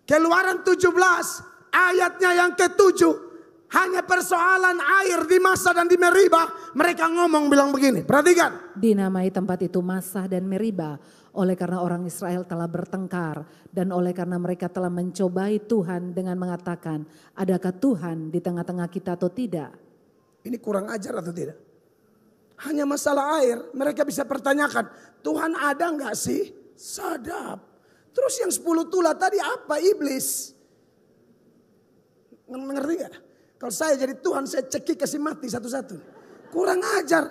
Keluaran 17 ayatnya yang ke-7. Hanya persoalan air di Masah dan di Meriba. Mereka ngomong bilang begini, perhatikan. Dinamai tempat itu Masah dan Meriba oleh karena orang Israel telah bertengkar. Dan oleh karena mereka telah mencobai Tuhan dengan mengatakan, adakah Tuhan di tengah-tengah kita atau tidak? Ini kurang ajar atau tidak? Hanya masalah air, mereka bisa pertanyakan, Tuhan ada enggak sih? Sadap. Terus yang 10 tulah tadi apa? Iblis. Mengerti enggak? Kalau saya jadi Tuhan, saya cekik kasih mati satu-satu. Kurang ajar.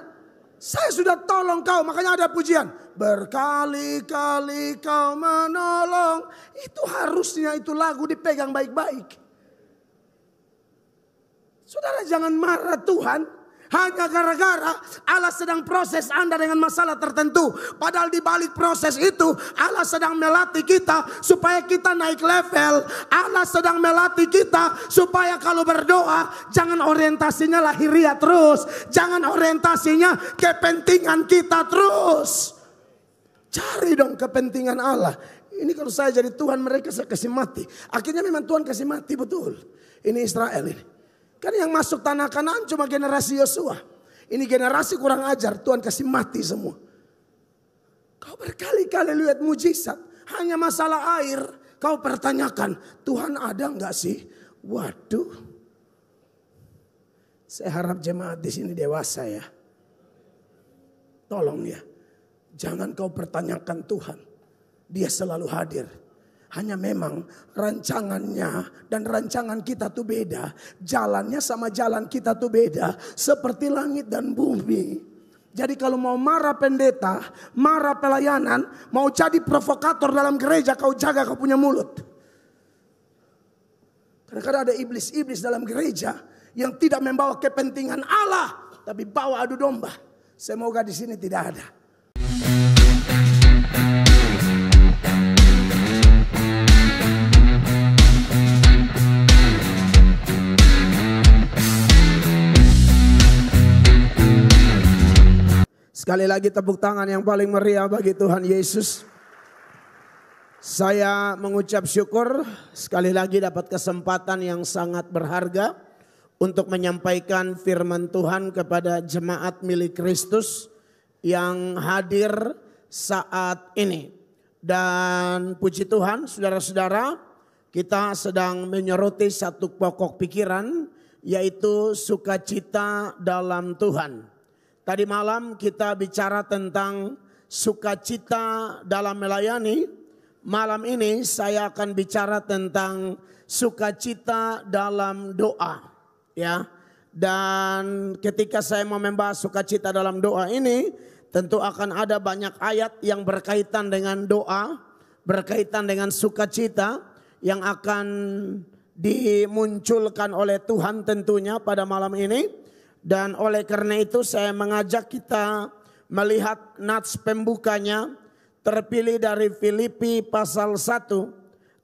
Saya sudah tolong kau, makanya ada pujian. Berkali-kali kau menolong. Itu harusnya itu lagu dipegang baik-baik. Saudara jangan marah Tuhan. Hanya gara-gara Allah sedang proses Anda dengan masalah tertentu. Padahal di balik proses itu Allah sedang melatih kita supaya kita naik level. Allah sedang melatih kita supaya kalau berdoa jangan orientasinya lahiriah terus. Jangan orientasinya kepentingan kita terus. Cari dong kepentingan Allah. Ini kalau saya jadi Tuhan mereka saya kasih mati. Akhirnya memang Tuhan kasih mati betul. Ini Israel ini. Kan yang masuk tanah Kanaan cuma generasi Yosua. Ini generasi kurang ajar, Tuhan kasih mati semua. Kau berkali-kali lihat mujizat, hanya masalah air. Kau pertanyakan, Tuhan ada enggak sih? Waduh. Saya harap jemaat di sini dewasa ya. Tolong ya. Jangan kau pertanyakan Tuhan. Dia selalu hadir. Hanya memang rancangannya dan rancangan kita tuh beda. Jalannya sama jalan kita tuh beda. Seperti langit dan bumi. Jadi kalau mau marah pendeta, marah pelayanan, mau jadi provokator dalam gereja, kau jaga kau punya mulut. Kadang-kadang ada iblis-iblis dalam gereja yang tidak membawa kepentingan Allah, tapi bawa adu domba. Semoga di sini tidak ada. Sekali lagi tepuk tangan yang paling meriah bagi Tuhan Yesus. Saya mengucap syukur sekali lagi dapat kesempatan yang sangat berharga untuk menyampaikan firman Tuhan kepada jemaat milik Kristus yang hadir saat ini. Dan puji Tuhan saudara-saudara, kita sedang menyoroti satu pokok pikiran yaitu sukacita dalam Tuhan. Tadi malam kita bicara tentang sukacita dalam melayani. Malam ini saya akan bicara tentang sukacita dalam doa. Ya. Dan ketika saya mau membahas sukacita dalam doa ini, tentu akan ada banyak ayat yang berkaitan dengan doa, berkaitan dengan sukacita yang akan dimunculkan oleh Tuhan tentunya pada malam ini. Dan oleh karena itu saya mengajak kita melihat nats pembukanya terpilih dari Filipi pasal 1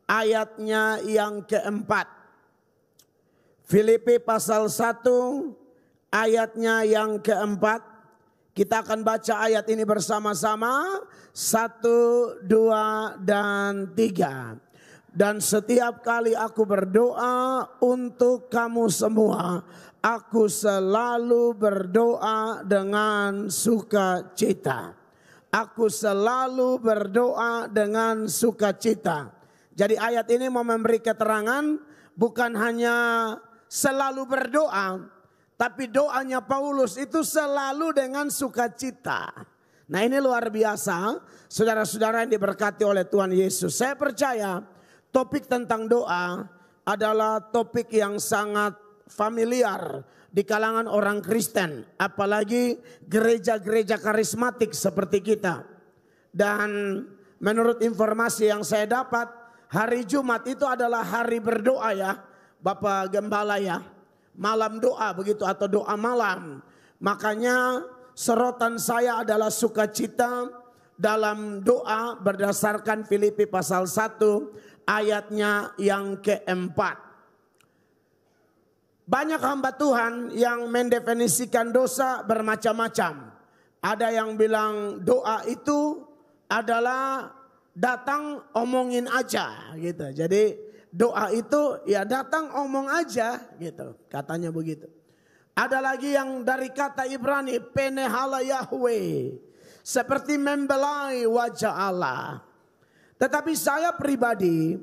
ayatnya yang keempat. Filipi pasal 1 ayatnya yang keempat. Kita akan baca ayat ini bersama-sama. 1, 2, dan 3. Dan setiap kali aku berdoa untuk kamu semua, aku selalu berdoa dengan sukacita. Aku selalu berdoa dengan sukacita. Jadi ayat ini mau memberi keterangan bukan hanya selalu berdoa, tapi doanya Paulus itu selalu dengan sukacita. Nah ini luar biasa, saudara-saudara yang diberkati oleh Tuhan Yesus. Saya percaya topik tentang doa adalah topik yang sangat familiar di kalangan orang Kristen, apalagi gereja-gereja karismatik seperti kita. Dan menurut informasi yang saya dapat, hari Jumat itu adalah hari berdoa ya, Bapak Gembala ya. Malam doa begitu atau doa malam. Makanya sorotan saya adalah sukacita dalam doa berdasarkan Filipi pasal 1 ayatnya yang keempat. Banyak hamba Tuhan yang mendefinisikan dosa bermacam-macam. Ada yang bilang doa itu adalah datang omongin aja gitu. Jadi doa itu ya datang omong aja gitu, katanya begitu. Ada lagi yang dari kata Ibrani, penehala Yahweh, seperti membelai wajah Allah. Tetapi saya pribadi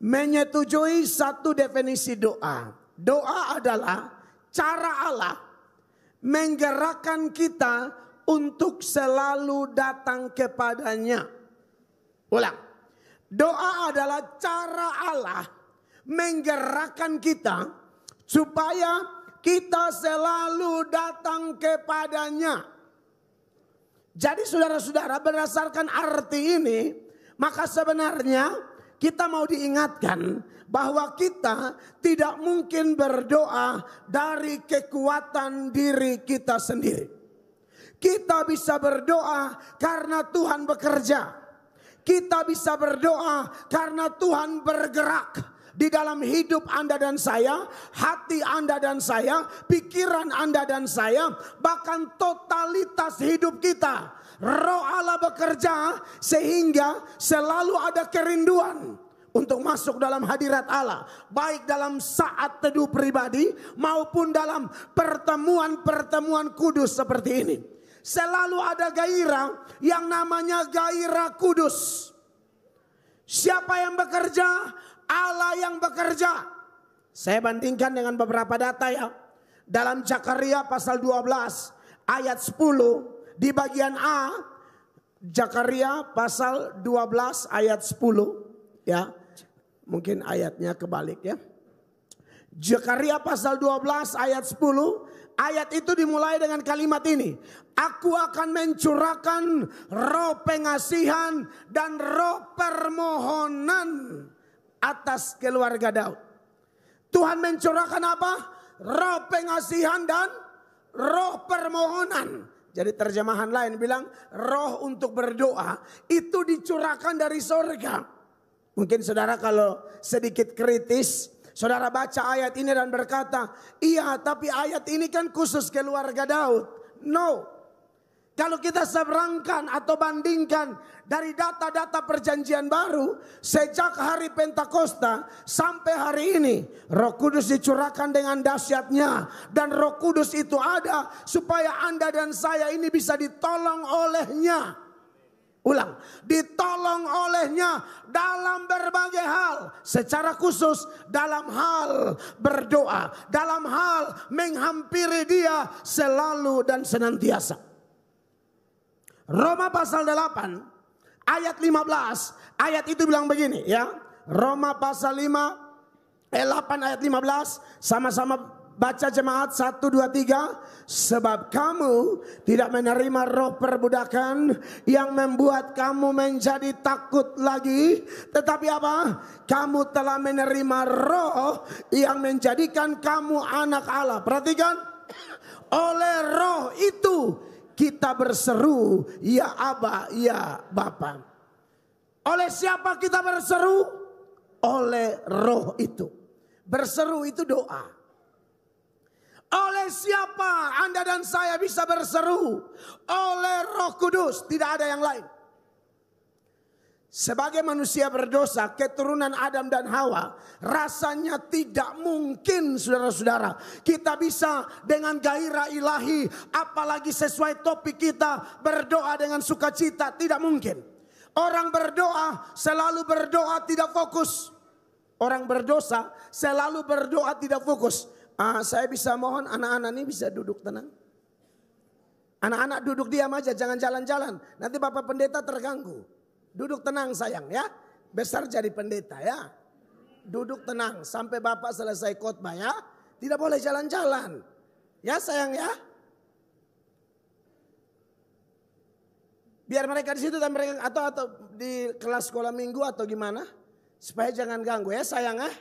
menyetujui satu definisi doa. Doa adalah cara Allah menggerakkan kita untuk selalu datang kepadanya. Ulang. Doa adalah cara Allah menggerakkan kita supaya kita selalu datang kepadanya. Jadi saudara-saudara, berdasarkan arti ini, maka sebenarnya kita mau diingatkan bahwa kita tidak mungkin berdoa dari kekuatan diri kita sendiri. Kita bisa berdoa karena Tuhan bekerja. Kita bisa berdoa karena Tuhan bergerak di dalam hidup Anda dan saya, hati Anda dan saya, pikiran Anda dan saya, bahkan totalitas hidup kita. Roh Allah bekerja sehingga selalu ada kerinduan untuk masuk dalam hadirat Allah. Baik dalam saat teduh pribadi maupun dalam pertemuan-pertemuan kudus seperti ini. Selalu ada gairah yang namanya gairah kudus. Siapa yang bekerja? Allah yang bekerja. Saya bandingkan dengan beberapa data ya. Dalam Zakaria pasal 12 ayat 10 di bagian A. Zakaria pasal 12 ayat 10 ya. Mungkin ayatnya kebalik ya. Zakaria pasal 12 ayat 10. Ayat itu dimulai dengan kalimat ini. Aku akan mencurahkan roh pengasihan dan roh permohonan atas keluarga Daud. Tuhan mencurahkan apa? Roh pengasihan dan roh permohonan. Jadi terjemahan lain bilang roh untuk berdoa itu dicurahkan dari sorga. Mungkin saudara kalau sedikit kritis, saudara baca ayat ini dan berkata, iya tapi ayat ini kan khusus keluarga Daud. No. Kalau kita seberangkan atau bandingkan dari data-data perjanjian baru, sejak hari Pentakosta sampai hari ini, Roh Kudus dicurahkan dengan dahsyatnya. Dan Roh Kudus itu ada supaya Anda dan saya ini bisa ditolong olehnya. Ulang, ditolong olehnya dalam berbagai hal. Secara khusus dalam hal berdoa, dalam hal menghampiri Dia selalu dan senantiasa. Roma pasal 8 ayat 15, ayat itu bilang begini ya. Roma pasal 8 ayat 15, sama-sama baca jemaat 1, 2, 3. Sebab kamu tidak menerima roh perbudakan yang membuat kamu menjadi takut lagi. Tetapi apa? Kamu telah menerima roh yang menjadikan kamu anak Allah. Perhatikan. Oleh roh itu kita berseru, ya Aba, ya Bapa. Oleh siapa kita berseru? Oleh roh itu. Berseru itu doa. Oleh siapa Anda dan saya bisa berseru? Oleh Roh Kudus, tidak ada yang lain. Sebagai manusia berdosa, keturunan Adam dan Hawa, rasanya tidak mungkin saudara-saudara kita bisa dengan gairah ilahi, apalagi sesuai topik kita berdoa dengan sukacita, tidak mungkin. Orang berdoa selalu berdoa tidak fokus. Orang berdosa selalu berdoa tidak fokus. Saya bisa mohon anak-anak ini bisa duduk tenang. Anak-anak duduk diam aja, jangan jalan-jalan. Nanti Bapak Pendeta terganggu. Duduk tenang sayang ya. Besar jadi pendeta ya. Duduk tenang sampai Bapak selesai khotbah ya. Tidak boleh jalan-jalan. Ya sayang ya. Biar mereka di situ dan mereka atau di kelas sekolah minggu atau gimana. Supaya jangan ganggu ya sayang ya.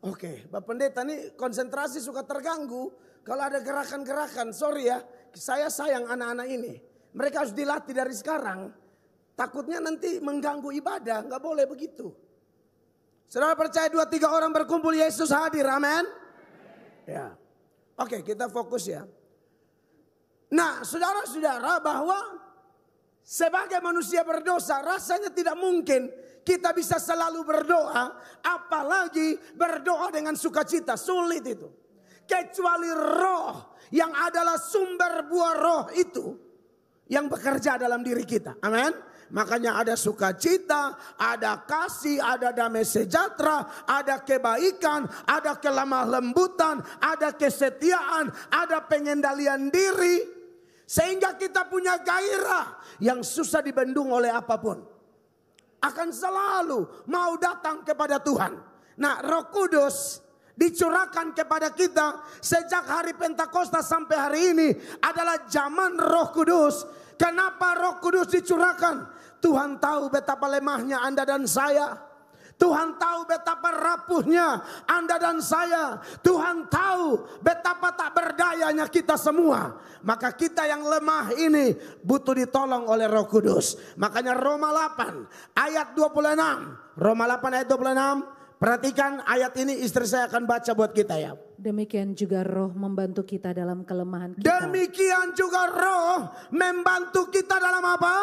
Oke, Bapak Pendeta ini konsentrasi suka terganggu. Kalau ada gerakan-gerakan, sorry ya. Saya sayang anak-anak ini. Mereka harus dilatih dari sekarang. Takutnya nanti mengganggu ibadah, nggak boleh begitu. Saudara percaya 2-3 orang berkumpul Yesus hadir, amin? Ya. Oke, kita fokus ya. Nah, saudara-saudara bahwa sebagai manusia berdosa rasanya tidak mungkin kita bisa selalu berdoa, apalagi berdoa dengan sukacita. Sulit itu. Kecuali roh yang adalah sumber buah roh itu yang bekerja dalam diri kita. Amin. Makanya ada sukacita, ada kasih, ada damai sejahtera, ada kebaikan, ada kelemah lembutan, ada kesetiaan, ada pengendalian diri. Sehingga kita punya gairah yang susah dibendung oleh apapun. Akan selalu mau datang kepada Tuhan. Nah, Roh Kudus dicurahkan kepada kita sejak hari Pentakosta sampai hari ini adalah zaman Roh Kudus. Kenapa Roh Kudus dicurahkan? Tuhan tahu betapa lemahnya Anda dan saya. Tuhan tahu betapa rapuhnya Anda dan saya. Tuhan tahu betapa tak berdayanya kita semua. Maka kita yang lemah ini butuh ditolong oleh Roh Kudus. Makanya Roma 8 ayat 26. Roma 8 ayat 26. Perhatikan ayat ini, istri saya akan baca buat kita ya. Demikian juga roh membantu kita dalam kelemahan kita. Demikian juga roh membantu kita dalam apa?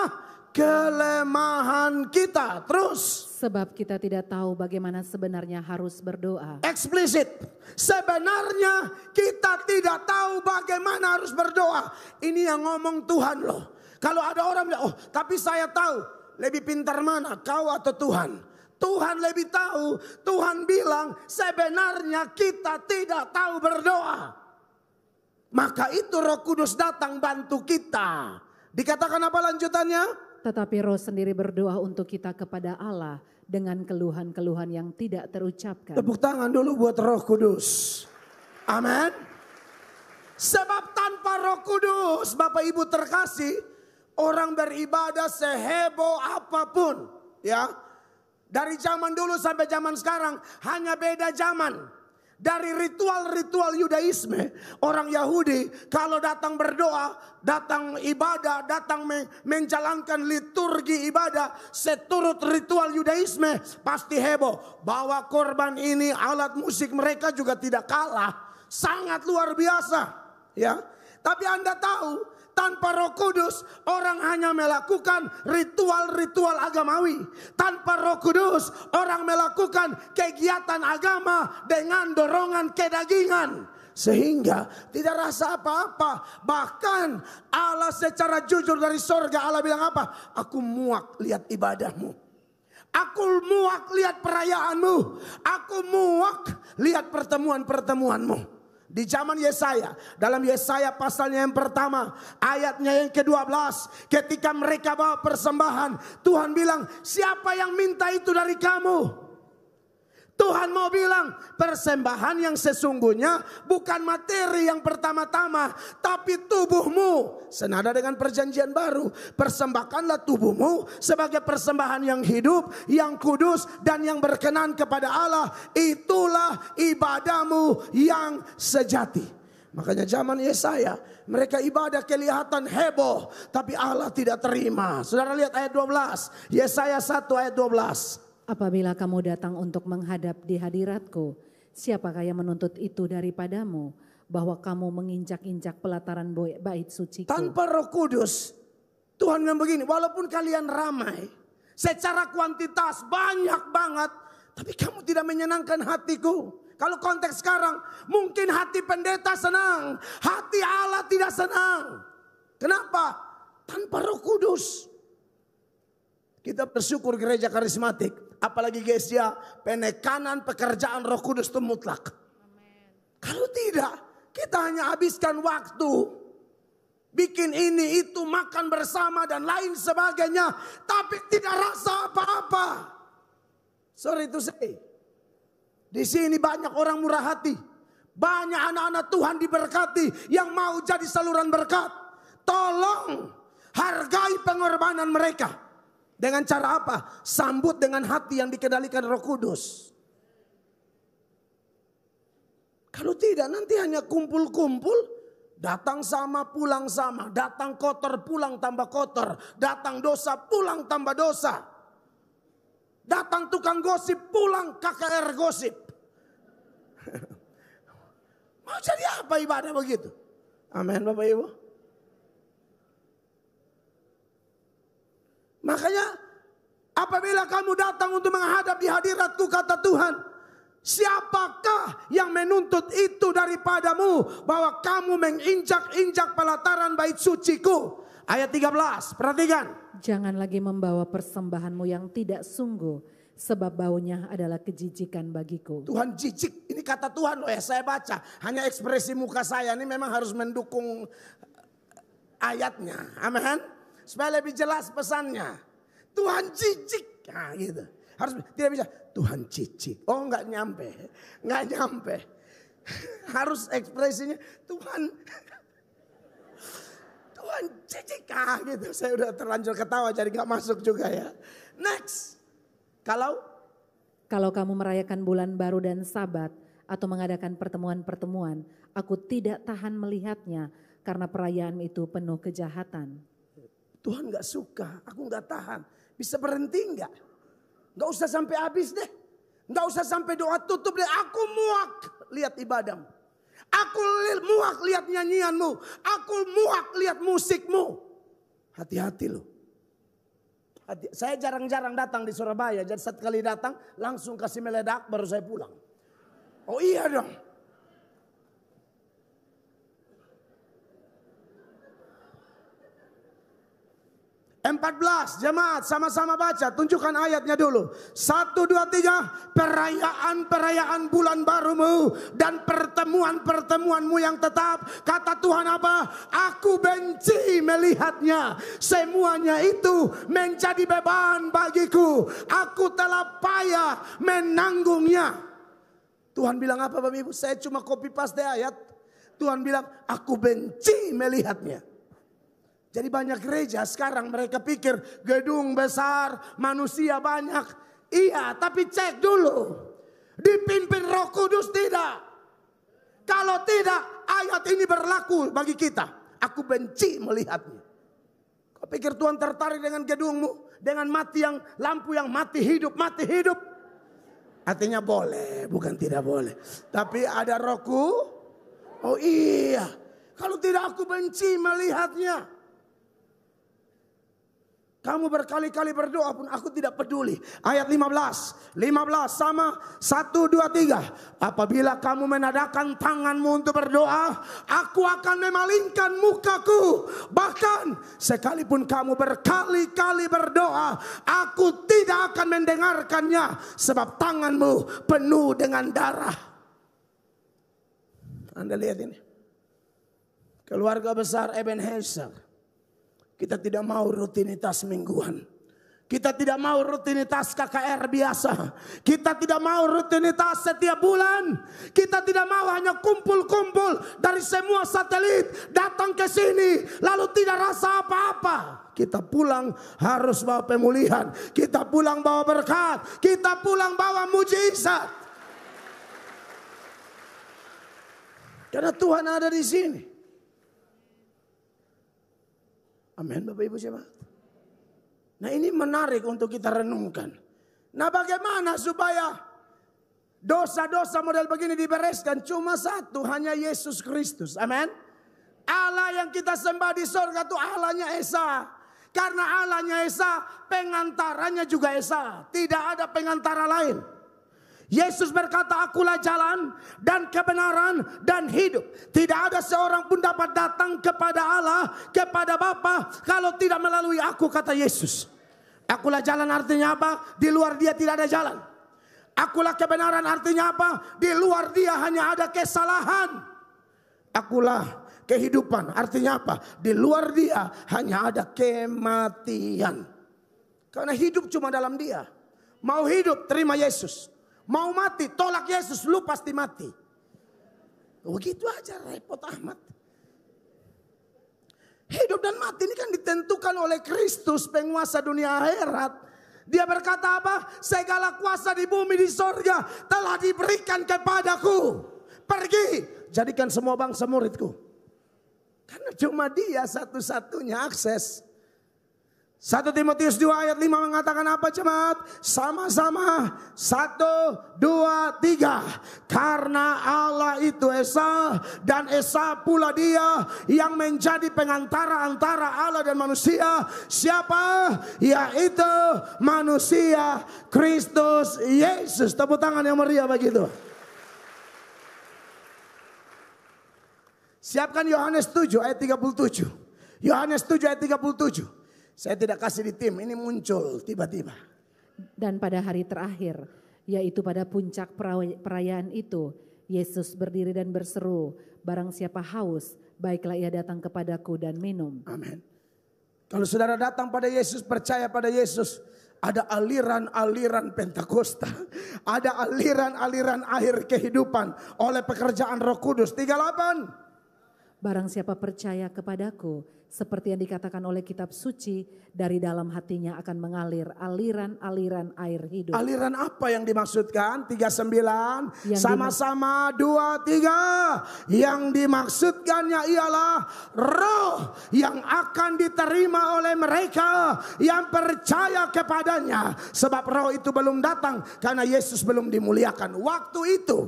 Kelemahan kita. Terus. Sebab kita tidak tahu bagaimana sebenarnya harus berdoa. Eksplisit. Sebenarnya kita tidak tahu bagaimana harus berdoa. Ini yang ngomong Tuhan loh. Kalau ada orang bilang, oh tapi saya tahu. Lebih pintar mana, kau atau Tuhan? Tuhan lebih tahu. Tuhan bilang sebenarnya kita tidak tahu berdoa. Maka itu Roh Kudus datang bantu kita. Dikatakan apa lanjutannya? Tetapi roh sendiri berdoa untuk kita kepada Allah dengan keluhan-keluhan yang tidak terucapkan. Tepuk tangan dulu buat Roh Kudus. Amin. Sebab tanpa Roh Kudus, Bapak Ibu terkasih, orang beribadah seheboh apapun. Ya, dari zaman dulu sampai zaman sekarang hanya beda zaman. Dari ritual-ritual Yudaisme, orang Yahudi kalau datang berdoa, datang ibadah, datang menjalankan liturgi ibadah seturut ritual Yudaisme, pasti heboh. Bawa korban ini, alat musik mereka juga tidak kalah, sangat luar biasa. Ya, tapi Anda tahu, tanpa Roh Kudus orang hanya melakukan ritual-ritual agamawi. Tanpa Roh Kudus orang melakukan kegiatan agama dengan dorongan kedagingan. Sehingga tidak rasa apa-apa. Bahkan Allah secara jujur dari sorga Allah bilang apa? Aku muak lihat ibadahmu. Aku muak lihat perayaanmu. Aku muak lihat pertemuan-pertemuanmu. Di zaman Yesaya, dalam Yesaya pasalnya yang pertama, ayatnya yang ke-12, ketika mereka bawa persembahan, Tuhan bilang, siapa yang minta itu dari kamu? Tuhan mau bilang, persembahan yang sesungguhnya bukan materi yang pertama-tama, tapi tubuhmu. Senada dengan perjanjian baru, persembahkanlah tubuhmu sebagai persembahan yang hidup, yang kudus, dan yang berkenan kepada Allah. Itulah ibadahmu yang sejati. Makanya zaman Yesaya, mereka ibadah kelihatan heboh, tapi Allah tidak terima. Saudara lihat ayat 12, Yesaya 1 ayat 12. Apabila kamu datang untuk menghadap di hadiratku, siapakah yang menuntut itu daripadamu, bahwa kamu menginjak-injak pelataran bait suciku? Tanpa Roh Kudus, Tuhan bilang begini, walaupun kalian ramai, secara kuantitas banyak banget, tapi kamu tidak menyenangkan hatiku. Kalau konteks sekarang, mungkin hati pendeta senang, hati Allah tidak senang. Kenapa? Tanpa Roh Kudus. Kita bersyukur gereja karismatik, apalagi gereja penekanan pekerjaan Roh Kudus itu mutlak. Amen. Kalau tidak, kita hanya habiskan waktu bikin ini itu, makan bersama dan lain sebagainya, tapi tidak rasa apa-apa. Sorry to say, di sini banyak orang murah hati, banyak anak-anak Tuhan diberkati yang mau jadi saluran berkat. Tolong hargai pengorbanan mereka. Dengan cara apa? Sambut dengan hati yang dikendalikan Roh Kudus. Kalau tidak nanti hanya kumpul-kumpul, datang sama pulang sama, datang kotor pulang tambah kotor, datang dosa pulang tambah dosa, datang tukang gosip pulang KKR gosip. Mau jadi apa ibadah begitu? Amin Bapak Ibu. Makanya Apabila kamu datang untuk menghadap di hadiratku, kata Tuhan, siapakah yang menuntut itu daripadamu, bahwa kamu menginjak-injak pelataran bait suciku? Ayat 13, perhatikan. Jangan lagi membawa persembahanmu yang tidak sungguh, sebab baunya adalah kejijikan bagiku. Tuhan jijik, ini kata Tuhan loh ya, saya baca. Hanya ekspresi muka saya ini memang harus mendukung ayatnya. Amin. Supaya lebih jelas pesannya. Tuhan jijik. Nah gitu. Harus tidak bisa Tuhan jijik. Oh enggak nyampe. Harus ekspresinya Tuhan jijik. Ah gitu. Saya udah terlanjur ketawa jadi enggak masuk juga ya. Next. Kalau kamu merayakan bulan baru dan Sabat atau mengadakan pertemuan-pertemuan, aku tidak tahan melihatnya karena perayaan itu penuh kejahatan. Tuhan enggak suka, aku enggak tahan. Bisa berhenti enggak? Enggak usah sampai habis deh. Enggak usah sampai doa tutup deh. Aku muak lihat ibadahmu. Aku muak lihat nyanyianmu. Aku muak lihat musikmu. Hati-hati loh. Saya jarang-jarang datang di Surabaya. Jadi sekali datang langsung kasih meledak baru saya pulang. Oh iya dong. 14 jemaat sama-sama baca, tunjukkan ayatnya dulu. 1, 2, 3, perayaan bulan barumu dan pertemuanmu yang tetap. Kata Tuhan apa? Aku benci melihatnya. Semuanya itu menjadi beban bagiku. Aku telah payah menanggungnya. Tuhan bilang apa Bapak Ibu? Saya cuma copy paste ayat. Tuhan bilang aku benci melihatnya. Jadi banyak gereja sekarang mereka pikir gedung besar, manusia banyak. Iya, tapi cek dulu. Dipimpin Roh Kudus tidak? Kalau tidak, ayat ini berlaku bagi kita. Aku benci melihatnya. Kau pikir Tuhan tertarik dengan gedungmu? Dengan lampu yang mati hidup. Artinya boleh, bukan tidak boleh. Tapi ada Rohku. Oh iya. Kalau tidak aku benci melihatnya. Kamu berkali-kali berdoa pun aku tidak peduli. Ayat 15 sama 1, 2, 3. Apabila kamu menadahkan tanganmu untuk berdoa, aku akan memalingkan mukaku. Bahkan sekalipun kamu berkali-kali berdoa, aku tidak akan mendengarkannya. Sebab tanganmu penuh dengan darah. Anda lihat ini. Keluarga besar Ebenezer. Kita tidak mau rutinitas mingguan. Kita tidak mau rutinitas KKR biasa. Kita tidak mau rutinitas setiap bulan. Kita tidak mau hanya kumpul-kumpul dari semua satelit. Datang ke sini lalu tidak rasa apa-apa. Kita pulang harus bawa pemulihan. Kita pulang bawa berkat. Kita pulang bawa mujizat. Karena Tuhan ada di sini. Amin Bapak Ibu jemaat. Nah ini menarik untuk kita renungkan. Nah bagaimana supaya dosa-dosa model begini dibereskan? Cuma satu, hanya Yesus Kristus. Amin. Allah yang kita sembah di sorga itu Allahnya Esa. Karena Allahnya Esa, pengantaranya juga Esa. Tidak ada pengantara lain. Yesus berkata, akulah jalan dan kebenaran dan hidup. Tidak ada seorang pun dapat datang kepada Allah, kepada Bapa, kalau tidak melalui aku, kata Yesus. Akulah jalan artinya apa? Di luar dia tidak ada jalan. Akulah kebenaran artinya apa? Di luar dia hanya ada kesalahan. Akulah kehidupan artinya apa? Di luar dia hanya ada kematian. Karena hidup cuma dalam dia. Mau hidup, terima Yesus. Mau mati, tolak Yesus, lu pasti mati. Begitu aja, repot amat. Hidup dan mati ini kan ditentukan oleh Kristus, penguasa dunia akhirat. Dia berkata apa? Segala kuasa di bumi, di sorga telah diberikan kepadaku. Pergi, jadikan semua bangsa muridku. Karena cuma dia satu-satunya akses. 1 Timotius 2 ayat 5 mengatakan apa jemaat? Sama-sama 1, 2, 3. Karena Allah itu Esa dan Esa pula dia yang menjadi pengantara antara Allah dan manusia. Siapa? Yaitu manusia Kristus Yesus. Tepuk tangan yang meriah begitu. Siapkan Yohanes 7 ayat 37. Yohanes 7 ayat 37. Saya tidak kasih di tim, ini muncul tiba-tiba. Dan pada hari terakhir, yaitu pada puncak perayaan itu, Yesus berdiri dan berseru, barang siapa haus, baiklah ia datang kepadaku dan minum. Amin. Kalau saudara datang pada Yesus, percaya pada Yesus, ada aliran-aliran Pentakosta. Ada aliran-aliran air kehidupan oleh pekerjaan Roh Kudus. 38. Barang siapa percaya kepadaku, seperti yang dikatakan oleh kitab suci, dari dalam hatinya akan mengalir aliran-aliran air hidup. Aliran apa yang dimaksudkan? 39. Sama-sama 2, 3. Yang dimaksudkannya ialah roh yang akan diterima oleh mereka yang percaya kepadanya. Sebab roh itu belum datang karena Yesus belum dimuliakan. Waktu itu.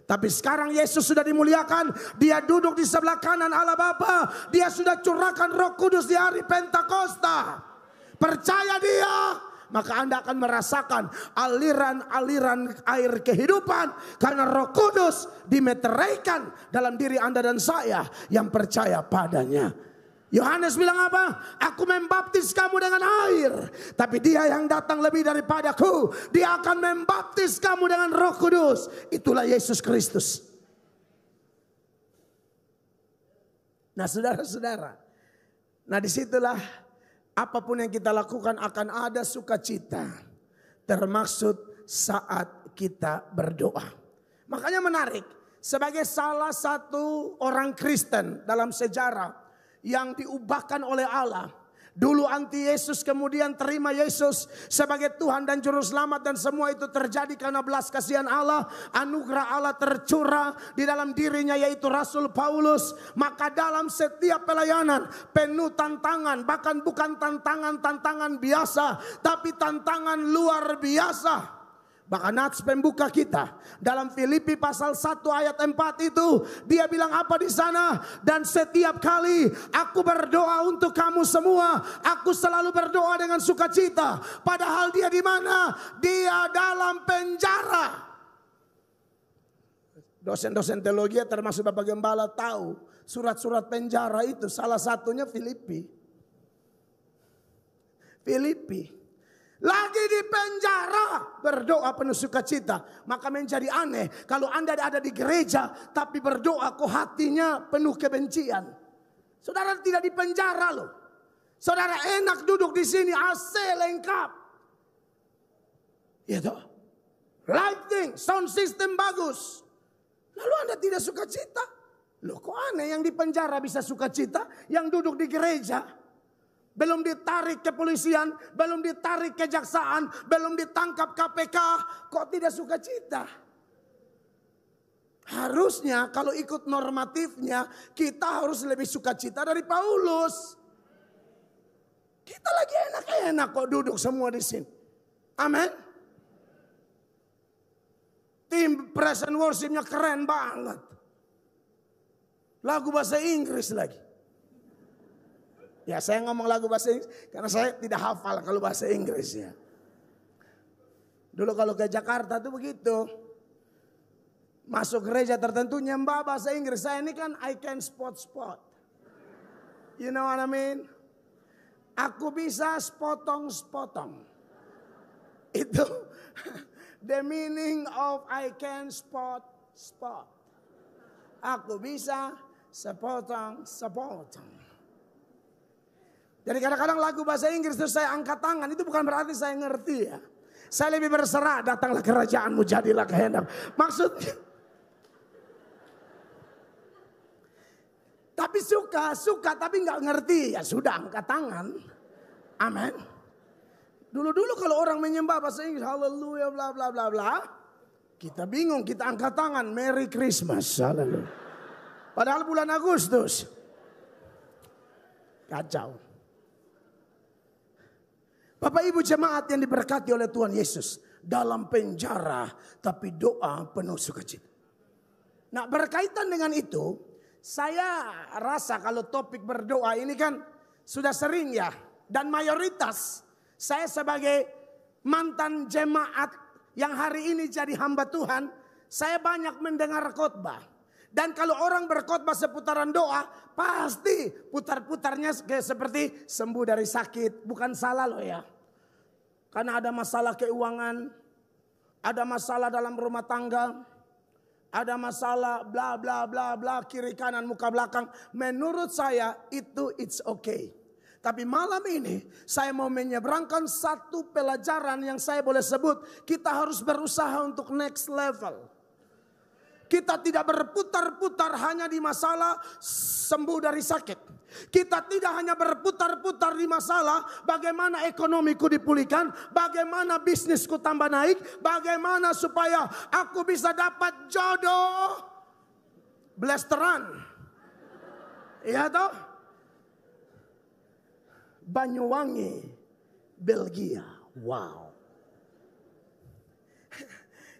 Tapi sekarang Yesus sudah dimuliakan. Dia duduk di sebelah kanan Allah Bapa. Dia sudah curahkan Roh Kudus di hari Pentakosta. Percaya dia, maka Anda akan merasakan aliran-aliran air kehidupan. Karena Roh Kudus dimeteraikan dalam diri Anda dan saya yang percaya padanya. Yohanes bilang apa? Aku membaptis kamu dengan air. Tapi dia yang datang lebih daripadaku. Dia akan membaptis kamu dengan Roh Kudus. Itulah Yesus Kristus. Nah saudara-saudara. Nah disitulah apapun yang kita lakukan akan ada sukacita. Termaksud saat kita berdoa. Makanya menarik. Sebagai salah satu orang Kristen dalam sejarah yang diubahkan oleh Allah. Dulu anti Yesus, kemudian terima Yesus sebagai Tuhan dan Juru Selamat. Dan semua itu terjadi karena belas kasihan Allah. Anugerah Allah tercurah di dalam dirinya, yaitu Rasul Paulus. Maka dalam setiap pelayanan penuh tantangan. Bahkan bukan tantangan biasa, tapi tantangan luar biasa. Bahkan nats pembuka kita dalam Filipi pasal 1 ayat 4 itu dia bilang apa di sana? Dan setiap kali aku berdoa untuk kamu semua, aku selalu berdoa dengan sukacita. Padahal dia di mana? Dia dalam penjara. Dosen-dosen teologi termasuk Bapak Gembala tahu surat-surat penjara itu salah satunya Filipi. Lagi di penjara berdoa penuh sukacita. Maka menjadi aneh kalau Anda ada di gereja tapi berdoa kok hatinya penuh kebencian. Saudara tidak di penjara loh. Saudara enak duduk di sini, AC lengkap. Ya toh? Lighting, sound system bagus. Lalu Anda tidak sukacita? Loh kok aneh yang di penjara bisa sukacita, yang duduk di gereja belum ditarik kepolisian, belum ditarik kejaksaan, belum ditangkap KPK, kok tidak sukacita? Harusnya kalau ikut normatifnya, kita harus lebih sukacita dari Paulus. Kita lagi enak-enak kok duduk semua di sini. Amin. Tim praise and worship-nya keren banget. Lagu bahasa Inggris lagi. Ya saya ngomong lagu bahasa Inggris karena saya tidak hafal kalau bahasa Inggris ya. Dulu kalau ke Jakarta tuh begitu. Masuk gereja tertentu nyembah bahasa Inggris. Saya ini kan I can spot. You know what I mean? Aku bisa sepotong. Itu the meaning of I can spot. Aku bisa sepotong. Jadi kadang-kadang lagu bahasa Inggris itu saya angkat tangan. Itu bukan berarti saya ngerti ya. Saya lebih berserah, datanglah kerajaanmu, jadilah kehendak. Maksudnya. Tapi suka tapi nggak ngerti. Ya sudah angkat tangan. Amin. Dulu kalau orang menyembah bahasa Inggris, haleluya bla bla bla bla. Kita bingung, kita angkat tangan. Merry Christmas. Haleluya. Padahal bulan Agustus. Kacau. Bapak Ibu jemaat yang diberkati oleh Tuhan Yesus, dalam penjara tapi doa penuh sukacita. Nah, berkaitan dengan itu, saya rasa kalau topik berdoa ini kan sudah sering ya. Dan mayoritas saya sebagai mantan jemaat yang hari ini jadi hamba Tuhan, saya banyak mendengar khotbah. Dan kalau orang berkhotbah seputaran doa, pasti putar-putarnya seperti sembuh dari sakit. Bukan salah loh ya. Karena ada masalah keuangan, ada masalah dalam rumah tangga, ada masalah bla bla bla bla, kiri kanan muka belakang. Menurut saya itu it's okay. Tapi malam ini saya mau menyeberangkan satu pelajaran yang saya boleh sebut. Kita harus berusaha untuk next level. Kita tidak berputar-putar hanya di masalah sembuh dari sakit. Kita tidak hanya berputar-putar di masalah bagaimana ekonomiku dipulihkan, bagaimana bisnisku tambah naik, bagaimana supaya aku bisa dapat jodoh. Blasteran. Iya toh? Banyuwangi, Belgia. Wow.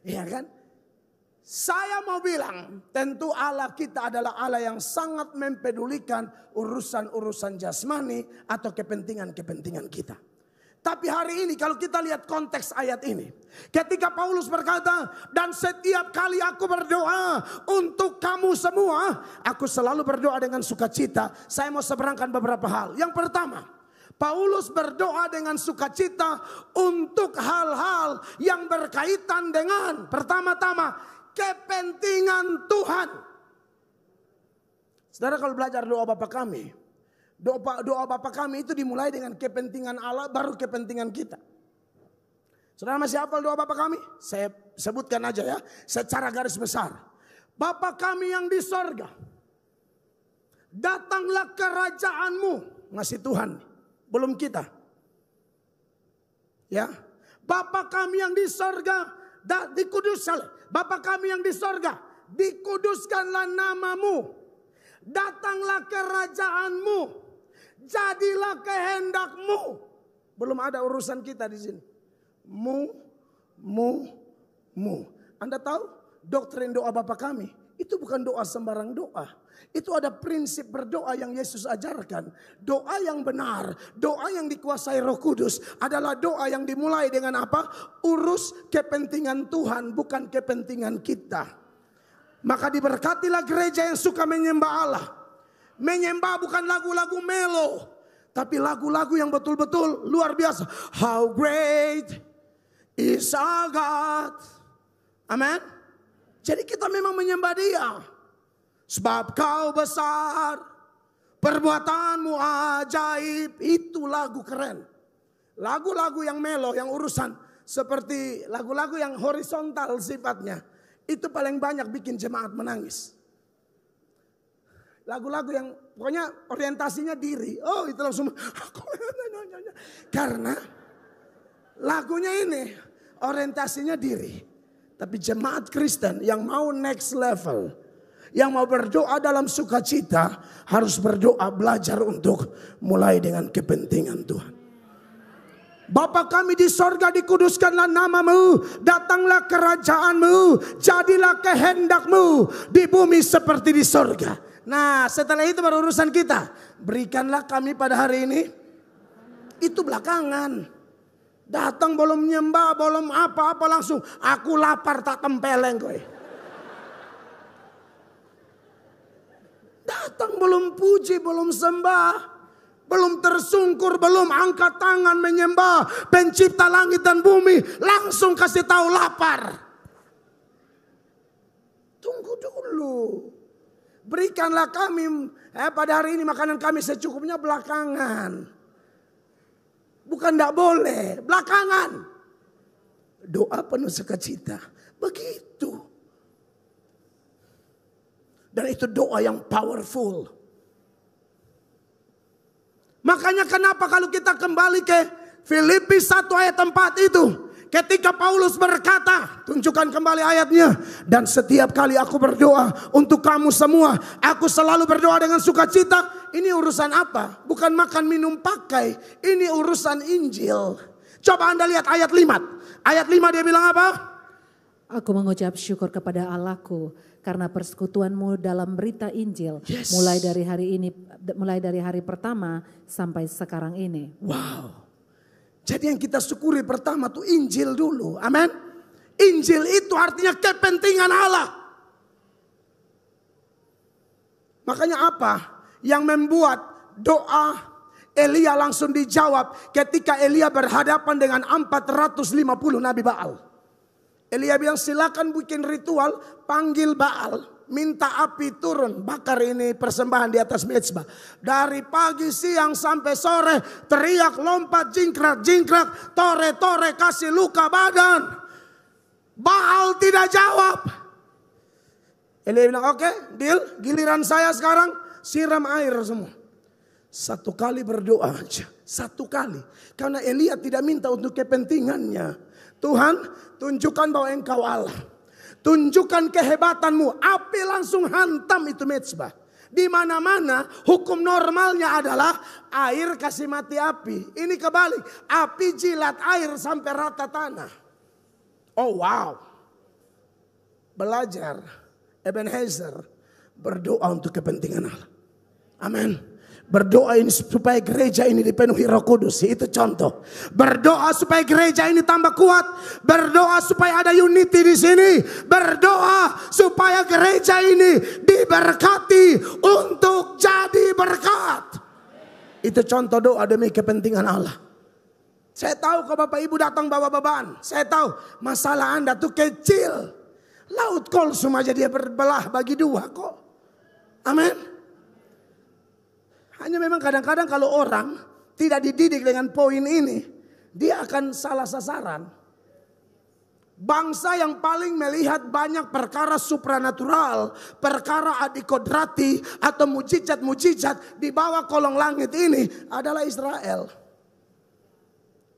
Iya kan? Saya mau bilang, tentu Allah kita adalah Allah yang sangat mempedulikan urusan-urusan jasmani atau kepentingan-kepentingan kita. Tapi hari ini kalau kita lihat konteks ayat ini. Ketika Paulus berkata, dan setiap kali aku berdoa untuk kamu semua, aku selalu berdoa dengan sukacita. Saya mau seberangkan beberapa hal. Yang pertama, Paulus berdoa dengan sukacita untuk hal-hal yang berkaitan dengan pertama-tama kepentingan Tuhan. Saudara kalau belajar doa Bapa kami, doa Bapa kami itu dimulai dengan kepentingan Allah baru kepentingan kita. Saudara masih hafal doa Bapa kami? Saya sebutkan aja ya secara garis besar. Bapa kami yang di sorga, datanglah kerajaanmu. Masih Tuhan, belum kita. Ya, Bapa kami yang di sorga, dikuduskan. Bapa kami yang di sorga, dikuduskanlah namamu. Datanglah kerajaanmu. Jadilah kehendakmu. Belum ada urusan kita di sini. Mu. Anda tahu doktrin doa Bapa kami itu bukan doa sembarang doa. Itu ada prinsip berdoa yang Yesus ajarkan. Doa yang benar, doa yang dikuasai Roh Kudus adalah doa yang dimulai dengan apa? Urus kepentingan Tuhan, bukan kepentingan kita. Maka diberkatilah gereja yang suka menyembah Allah. Menyembah bukan lagu-lagu melo, tapi lagu-lagu yang betul-betul luar biasa. How great is our God. Amen. Jadi kita memang menyembah Dia. Sebab kau besar, perbuatanmu ajaib. Itu lagu keren. Lagu-lagu yang melo, yang urusan seperti lagu-lagu yang horizontal sifatnya, itu paling banyak bikin jemaat menangis. Lagu-lagu yang pokoknya orientasinya diri. Oh itu langsung. Karena lagunya ini orientasinya diri. Tapi jemaat Kristen yang mau next level, yang mau berdoa dalam sukacita, harus berdoa belajar untuk mulai dengan kepentingan Tuhan. Bapa kami di sorga, dikuduskanlah namamu, datanglah kerajaanmu, jadilah kehendakmu di bumi seperti di sorga. Nah setelah itu baru urusan kita. Berikanlah kami pada hari ini. Itu belakangan. Datang belum nyembah, belum apa-apa langsung. Aku lapar tak tempeleng kowe. Datang belum puji, belum sembah, belum tersungkur, belum angkat tangan menyembah pencipta langit dan bumi, langsung kasih tahu lapar. Tunggu dulu. Berikanlah kami pada hari ini makanan kami secukupnya belakangan. Bukan tidak boleh, belakangan. Doa penuh sukacita. Begitu. Dan itu doa yang powerful. Makanya kenapa kalau kita kembali ke Filipi 1 ayat 4 itu. Ketika Paulus berkata, tunjukkan kembali ayatnya. Dan setiap kali aku berdoa untuk kamu semua, aku selalu berdoa dengan sukacita. Ini urusan apa? Bukan makan minum pakai. Ini urusan Injil. Coba Anda lihat ayat 5. Ayat 5 dia bilang apa? Aku mengucap syukur kepada Allahku karena persekutuanmu dalam berita Injil mulai dari hari pertama sampai sekarang ini. Wow. Jadi yang kita syukuri pertama tuh Injil dulu. Amin. Injil itu artinya kepentingan Allah. Makanya apa yang membuat doa Elia langsung dijawab ketika Elia berhadapan dengan 450 Nabi Baal. Elia bilang silakan bikin ritual, panggil Baal, minta api turun, bakar ini persembahan di atas mezbah. Dari pagi, siang sampai sore, teriak, lompat, jingkrak, tore, kasih luka badan. Baal tidak jawab. Elia bilang oke, deal, giliran saya sekarang, siram air semua. Satu kali berdoa aja, satu kali. Karena Elia tidak minta untuk kepentingannya. Tuhan, tunjukkan bahwa Engkau Allah. Tunjukkan kehebatanmu. Api langsung hantam itu mezbah. Di mana-mana hukum normalnya adalah air kasih mati api. Ini kebalik. Api jilat air sampai rata tanah. Oh wow. Belajar. Ebenezer berdoa untuk kepentingan Allah. Amin. Berdoa ini supaya gereja ini dipenuhi Roh Kudus. Itu contoh. Berdoa supaya gereja ini tambah kuat. Berdoa supaya ada unity di sini. Berdoa supaya gereja ini diberkati untuk jadi berkat. Itu contoh doa demi kepentingan Allah. Saya tahu kalau Bapak Ibu datang bawa beban. Saya tahu masalah Anda tuh kecil. Laut Kolsum aja dia berbelah bagi dua kok. Amin. Hanya memang kadang-kadang kalau orang tidak dididik dengan poin ini, dia akan salah sasaran. Bangsa yang paling melihat banyak perkara supranatural, perkara adikodrati atau mujizat-mujizat di bawah kolong langit ini adalah Israel.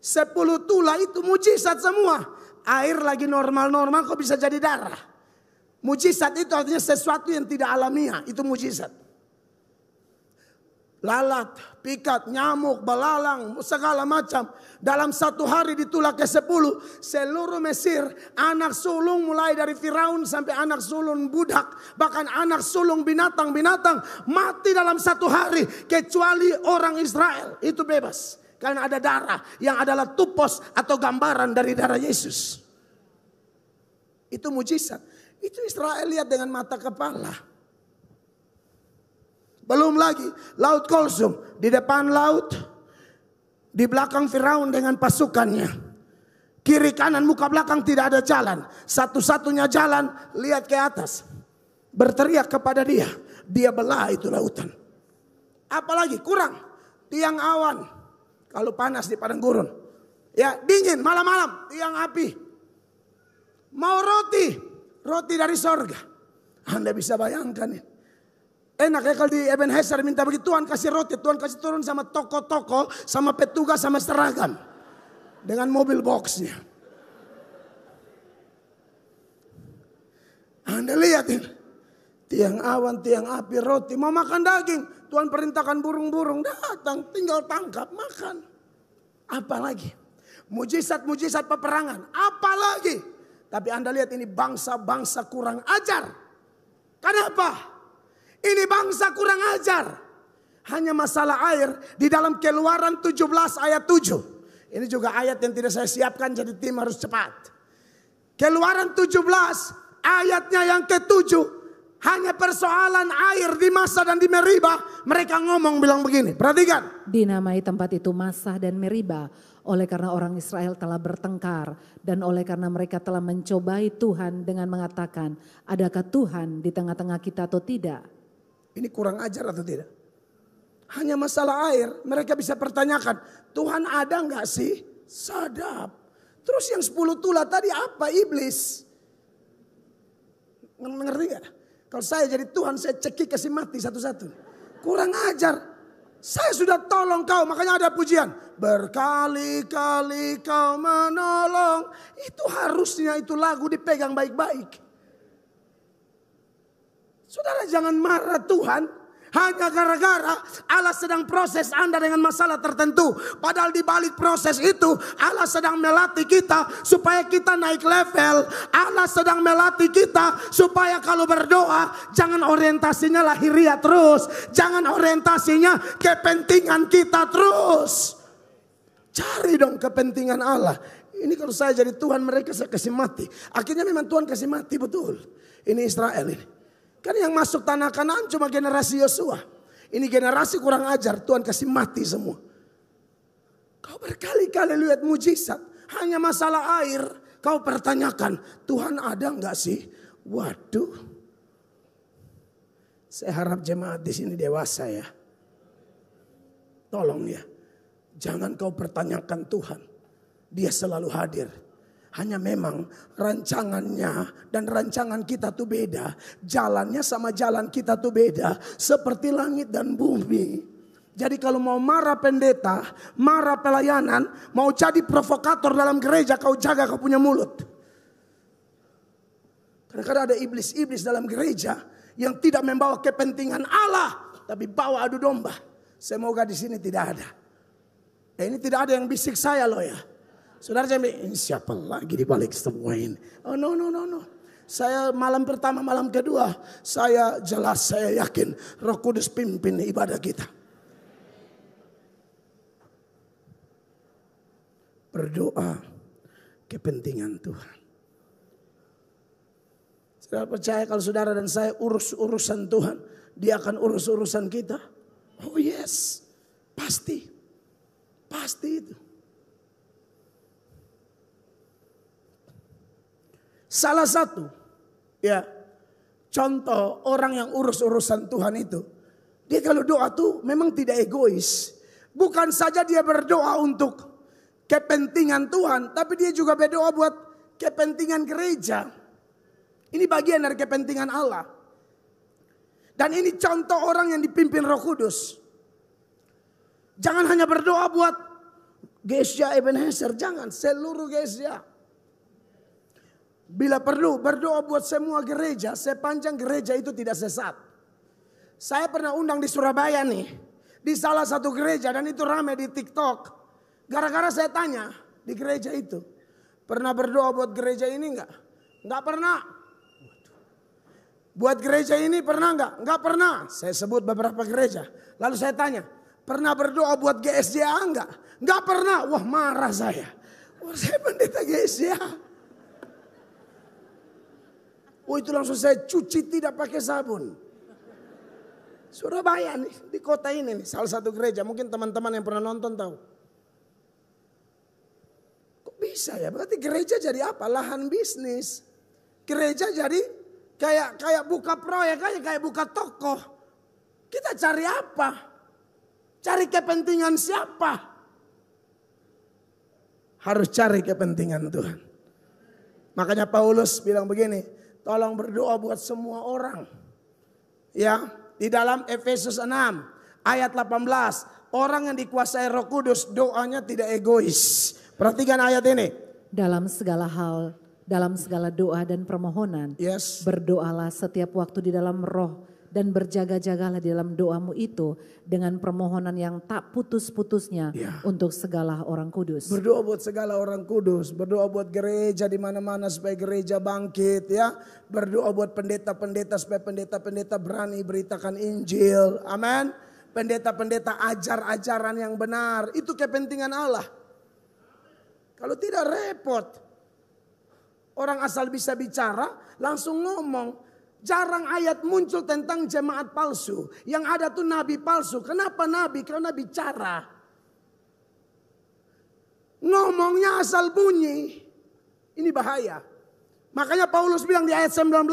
10 tula itu mujizat semua. Air lagi normal-normal kok bisa jadi darah. Mujizat itu artinya sesuatu yang tidak alamiah, itu mujizat. Lalat, pikat, nyamuk, belalang, segala macam. Dalam satu hari ditulak ke-10. Seluruh Mesir, anak sulung mulai dari Firaun sampai anak sulung budak. Bahkan anak sulung binatang-binatang mati dalam satu hari. Kecuali orang Israel, itu bebas. Karena ada darah yang adalah tupos atau gambaran dari darah Yesus. Itu mujizat. Itu Israel lihat dengan mata kepala. Belum lagi Laut Kolsum. Di depan laut. Di belakang Firaun dengan pasukannya. Kiri kanan muka belakang tidak ada jalan. Satu-satunya jalan lihat ke atas. Berteriak kepada dia. Dia belah itu lautan. Apalagi kurang. Tiang awan. Kalau panas di padang gurun. Ya dingin malam-malam. Tiang api. Mau roti. Roti dari sorga. Anda bisa bayangkan ini. Enak ya kalau di Ebenezer minta bagi Tuhan kasih roti. Tuhan kasih turun sama toko-toko, sama petugas, sama seragam. Dengan mobil boxnya. Anda lihat ini. Tiang awan, tiang api, roti. Mau makan daging. Tuhan perintahkan burung-burung datang. Tinggal tangkap, makan. Apalagi. Mujizat-mujizat peperangan. Apalagi. Tapi Anda lihat ini bangsa-bangsa kurang ajar. Kenapa? Ini bangsa kurang ajar. Hanya masalah air di dalam Keluaran 17 ayat 7. Ini juga ayat yang tidak saya siapkan jadi tim harus cepat. Keluaran 17 ayatnya yang ke-7. Hanya persoalan air di Masa dan di Meriba. Mereka ngomong bilang begini. Perhatikan. Dinamai tempat itu Masa dan Meriba. Oleh karena orang Israel telah bertengkar. Dan oleh karena mereka telah mencobai Tuhan dengan mengatakan. Adakah Tuhan di tengah-tengah kita atau tidak? Ini kurang ajar atau tidak? Hanya masalah air. Mereka bisa pertanyakan. Tuhan ada gak sih? Sadap. Terus yang 10 tula tadi apa? Iblis. Ngerti gak? Kalau saya jadi Tuhan saya cekik kasih mati satu-satu. Kurang ajar. Saya sudah tolong kau. Makanya ada pujian. Berkali-kali kau menolong. Itu harusnya itu lagu dipegang baik-baik. Saudara jangan marah Tuhan. Hanya gara-gara Allah sedang proses Anda dengan masalah tertentu. Padahal di balik proses itu Allah sedang melatih kita supaya kita naik level. Allah sedang melatih kita supaya kalau berdoa jangan orientasinya lahiriah terus. Jangan orientasinya kepentingan kita terus. Cari dong kepentingan Allah. Ini kalau saya jadi Tuhan mereka saya kasih mati. Akhirnya memang Tuhan kasih mati betul. Ini Israel ini. Kan yang masuk tanah Kanaan cuma generasi Yosua. Ini generasi kurang ajar, Tuhan kasih mati semua. Kau berkali-kali lihat mujizat, hanya masalah air. Kau pertanyakan, Tuhan ada enggak sih? Waduh. Saya harap jemaat di sini dewasa ya. Tolong ya. Jangan kau pertanyakan Tuhan. Dia selalu hadir. Hanya memang rancangannya dan rancangan kita tuh beda. Jalannya sama jalan kita tuh beda. Seperti langit dan bumi. Jadi kalau mau marah pendeta, marah pelayanan, mau jadi provokator dalam gereja, kau jaga kau punya mulut. Kadang-kadang ada iblis-iblis dalam gereja yang tidak membawa kepentingan Allah, tapi bawa adu domba. Semoga di sini tidak ada. Ini tidak ada yang bisik saya loh ya. Saudara saya bilang, siapa lagi di balik semua ini? Oh no. Saya malam pertama, malam kedua, saya jelas, saya yakin Roh Kudus pimpin ibadah kita. Berdoa kepentingan Tuhan. Saudara percaya kalau saudara dan saya urus urusan Tuhan, Dia akan urus urusan kita? Oh yes, pasti itu. Salah satu ya contoh orang yang urus urusan Tuhan itu, dia kalau doa tuh memang tidak egois. Bukan saja dia berdoa untuk kepentingan Tuhan, tapi dia juga berdoa buat kepentingan gereja. Ini bagian dari kepentingan Allah. Dan ini contoh orang yang dipimpin Roh Kudus. Jangan hanya berdoa buat Gereja Ebenezer, jangan seluruh gereja. Bila perlu berdoa buat semua gereja sepanjang gereja itu tidak sesat. Saya pernah undang di Surabaya nih. Di salah satu gereja dan itu ramai di TikTok. Gara-gara saya tanya di gereja itu. Pernah berdoa buat gereja ini enggak? Enggak pernah. Buat gereja ini pernah enggak? Enggak pernah. Saya sebut beberapa gereja. Lalu saya tanya. Pernah berdoa buat GSJA enggak? Enggak pernah. Wah marah saya. Wah saya pendeta GSJA. Oh itu langsung saya cuci tidak pakai sabun. Surabaya nih, di kota ini nih, salah satu gereja. Mungkin teman-teman yang pernah nonton tahu. Kok bisa ya? Berarti gereja jadi apa? Lahan bisnis. Gereja jadi kayak buka proyek aja, kayak buka toko. Kita cari apa? Cari kepentingan siapa? Harus cari kepentingan Tuhan. Makanya Paulus bilang begini. Tolong berdoa buat semua orang. Ya, di dalam Efesus 6 ayat 18, orang yang dikuasai Roh Kudus doanya tidak egois. Perhatikan ayat ini. Dalam segala hal, dalam segala doa dan permohonan, berdoalah setiap waktu di dalam Roh dan berjaga-jagalah di dalam doamu itu dengan permohonan yang tak putus-putusnya untuk segala orang kudus. Berdoa buat segala orang kudus, berdoa buat gereja di mana-mana supaya gereja bangkit ya. Berdoa buat pendeta-pendeta supaya pendeta-pendeta berani beritakan Injil. Amin. Pendeta-pendeta ajar-ajaran yang benar, itu kepentingan Allah. Kalau tidak repot. Orang asal bisa bicara langsung ngomong. Jarang ayat muncul tentang jemaat palsu. Yang ada tuh nabi palsu. Kenapa nabi? Karena bicara. Ngomongnya asal bunyi. Ini bahaya. Makanya Paulus bilang di ayat 19.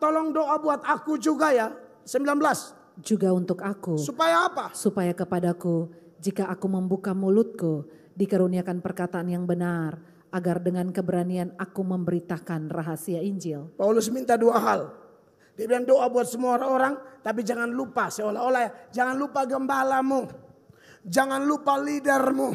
Tolong doa buat aku juga ya. 19. Juga untuk aku. Supaya apa? Supaya kepadaku jika aku membuka mulutku dikaruniakan perkataan yang benar. Agar dengan keberanian aku memberitakan rahasia Injil. Paulus minta dua hal. Dia bilang doa buat semua orang, tapi jangan lupa seolah-olah jangan lupa gembalamu. Jangan lupa leadermu.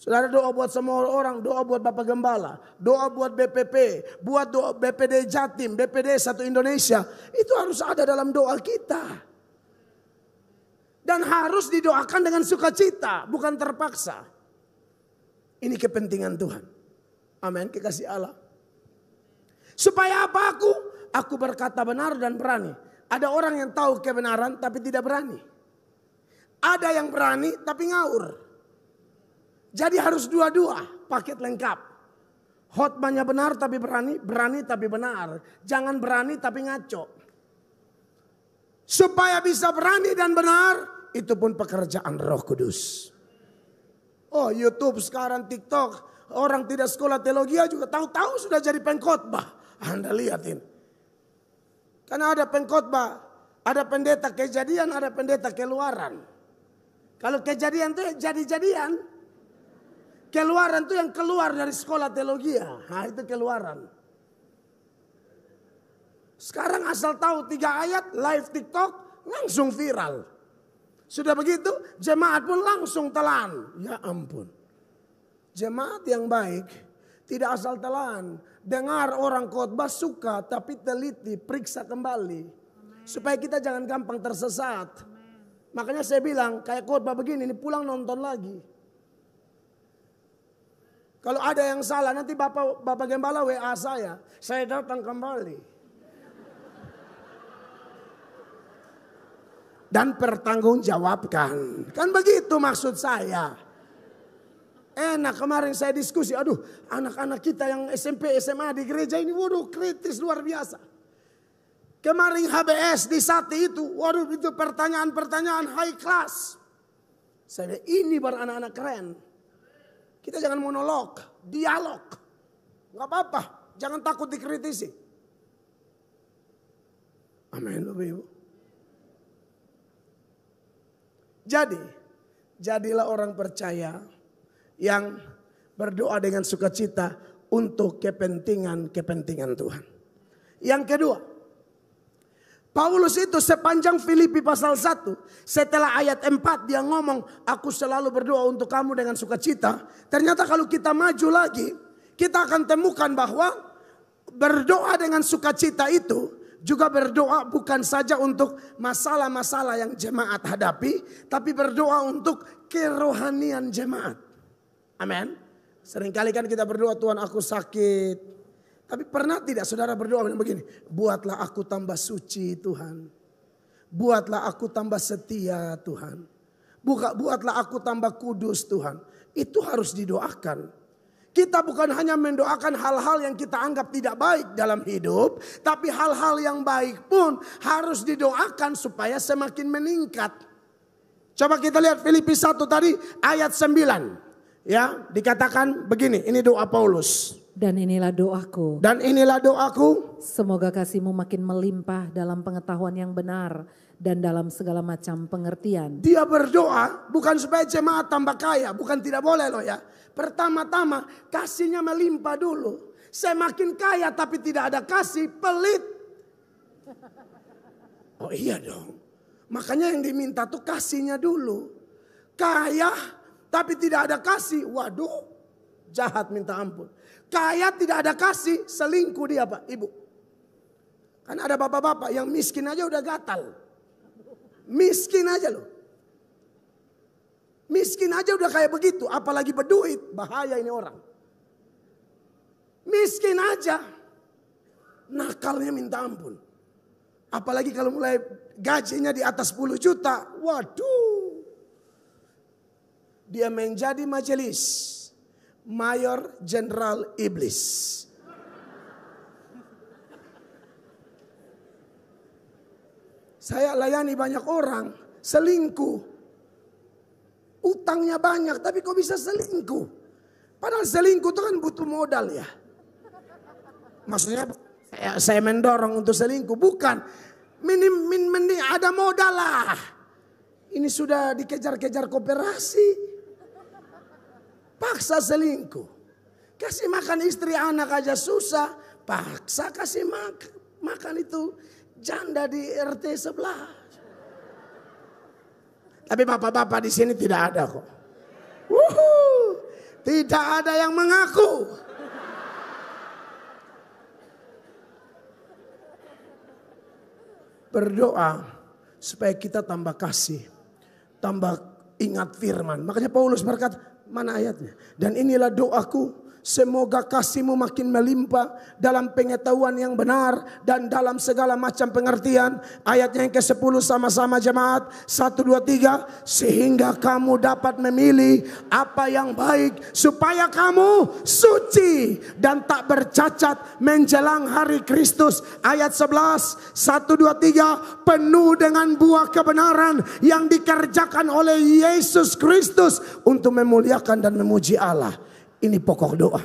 Saudara doa buat semua orang, doa buat Bapak Gembala, doa buat BPP, buat doa BPD Jatim, BPD 1 Indonesia. Itu harus ada dalam doa kita. Dan harus didoakan dengan sukacita, bukan terpaksa. Ini kepentingan Tuhan. Amin, kekasih Allah. Supaya apa aku? Aku berkata benar dan berani. Ada orang yang tahu kebenaran tapi tidak berani. Ada yang berani tapi ngaur. Jadi harus dua-dua, paket lengkap. Khotbahnya benar tapi berani, berani tapi benar. Jangan berani tapi ngaco. Supaya bisa berani dan benar, itu pun pekerjaan Roh Kudus. Oh, YouTube sekarang, TikTok, orang tidak sekolah teologi juga tahu-tahu sudah jadi pengkhotbah. Anda lihatin. Karena ada pengkhotbah, ada pendeta kejadian, ada pendeta keluaran. Kalau kejadian itu jadi-jadian. Keluaran itu yang keluar dari sekolah teologi. Nah, itu keluaran. Sekarang asal tahu 3 ayat, live TikTok, langsung viral. Sudah begitu, jemaat pun langsung telan. Ya ampun. Jemaat yang baik, tidak asal telan. Dengar orang khotbah suka, tapi teliti, periksa kembali. Supaya kita jangan gampang tersesat. Makanya saya bilang, kayak khotbah begini, ini pulang nonton lagi. Kalau ada yang salah, nanti Bapak Gembala WA saya datang kembali. Dan pertanggungjawabkan. Kan begitu maksud saya. Enak kemarin saya diskusi. Aduh, anak-anak kita yang SMP, SMA di gereja ini, waduh kritis luar biasa. Kemarin HBS di Sati itu, waduh itu pertanyaan-pertanyaan high class. Saya bilang, ini baru anak-anak keren. Kita jangan monolog, dialog. Gak apa-apa, jangan takut dikritisi. Amin, Bapak Ibu. Jadi, jadilah orang percaya yang berdoa dengan sukacita untuk kepentingan Tuhan. Yang kedua, Paulus itu sepanjang Filipi pasal 1, setelah ayat 4 dia ngomong, aku selalu berdoa untuk kamu dengan sukacita. Ternyata kalau kita maju lagi, kita akan temukan bahwa berdoa dengan sukacita itu juga berdoa bukan saja untuk masalah-masalah yang jemaat hadapi, tapi berdoa untuk kerohanian jemaat. Amin. Seringkali kan kita berdoa, Tuhan aku sakit. Tapi pernah tidak saudara berdoa begini, buatlah aku tambah suci Tuhan. Buatlah aku tambah setia Tuhan. Buatlah aku tambah kudus Tuhan. Itu harus didoakan. Kita bukan hanya mendoakan hal-hal yang kita anggap tidak baik dalam hidup. Tapi hal-hal yang baik pun harus didoakan supaya semakin meningkat. Coba kita lihat Filipi 1 tadi ayat 9. Ya, dikatakan begini, ini doa Paulus. Dan inilah doaku. Dan inilah doaku. Semoga kasihmu makin melimpah dalam pengetahuan yang benar dan dalam segala macam pengertian. Dia berdoa bukan supaya jemaat tambah kaya, bukan tidak boleh loh ya. Pertama-tama kasihnya melimpah dulu. Semakin kaya tapi tidak ada kasih, pelit. Oh iya dong. Makanya yang diminta tuh kasihnya dulu. Kaya tapi tidak ada kasih, waduh jahat minta ampun. Kaya tidak ada kasih, selingkuh dia Pak, Ibu. Kan ada bapak-bapak yang miskin aja udah gatal. Miskin aja loh. Miskin aja udah kayak begitu, apalagi berduit, bahaya ini orang. Miskin aja, nakalnya minta ampun. Apalagi kalau mulai gajinya di atas 10 juta, waduh. Dia menjadi majelis. Mayor Jenderal Iblis. Saya layani banyak orang selingkuh. Utangnya banyak tapi kok bisa selingkuh? Padahal selingkuh itu kan butuh modal ya. Maksudnya saya mendorong untuk selingkuh. Bukan. Mending ada modal lah. Ini sudah dikejar-kejar koperasi. Paksa selingkuh. Kasih makan istri anak aja susah. Paksa kasih makan itu janda di RT sebelah. Tapi bapak-bapak di sini tidak ada kok. Tidak ada yang mengaku. Berdoa supaya kita tambah kasih. tambah ingat firman. Makanya Paulus berkata, mana ayatnya? Dan inilah doaku, semoga kasihmu makin melimpah dalam pengetahuan yang benar dan dalam segala macam pengertian. Ayatnya yang ke-10 sama-sama jemaat. 1, 2, 3. Sehingga kamu dapat memilih apa yang baik, supaya kamu suci dan tak bercacat menjelang hari Kristus. Ayat 11. 1, 2, 3. Penuh dengan buah kebenaran yang dikerjakan oleh Yesus Kristus untuk memuliakan dan memuji Allah. Ini pokok doa.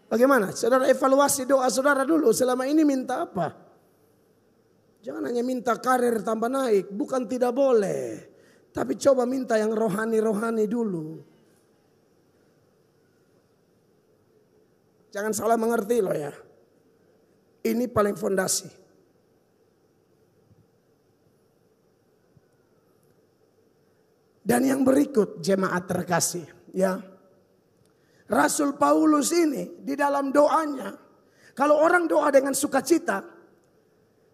Bagaimana? Saudara evaluasi doa saudara dulu. Selama ini minta apa? Jangan hanya minta karir tambah naik. Bukan tidak boleh. Tapi coba minta yang rohani-rohani dulu. Jangan salah mengerti loh ya. Ini paling fondasi. Dan yang berikut jemaat terkasih. Ya. Rasul Paulus ini di dalam doanya, kalau orang doa dengan sukacita,